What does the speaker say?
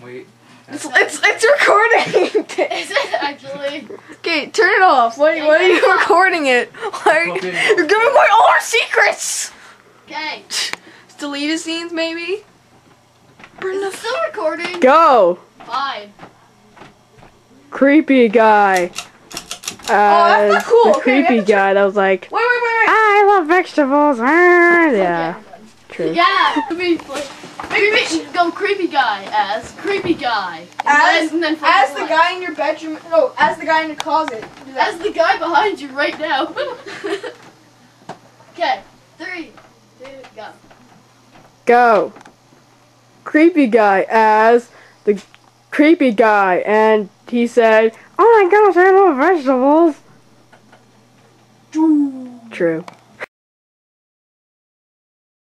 Wait. It's recording. Is it actually? Okay, turn it off. Why are you recording it? You're giving away all our secrets. Okay. Deleted scenes, maybe. Is it still recording? Go! Fine. Creepy guy. That's not cool. The Okay, creepy guy that was like, Wait. I love vegetables. Yeah, true. Yeah. Maybe go creepy guy as creepy guy. As and then the guy in your bedroom. No, as the guy in your closet. Do that. As the guy behind you right now. Okay. 3, 2, go. Go. Creepy guy as the creepy guy, and he said, "Oh my gosh, I love vegetables." True.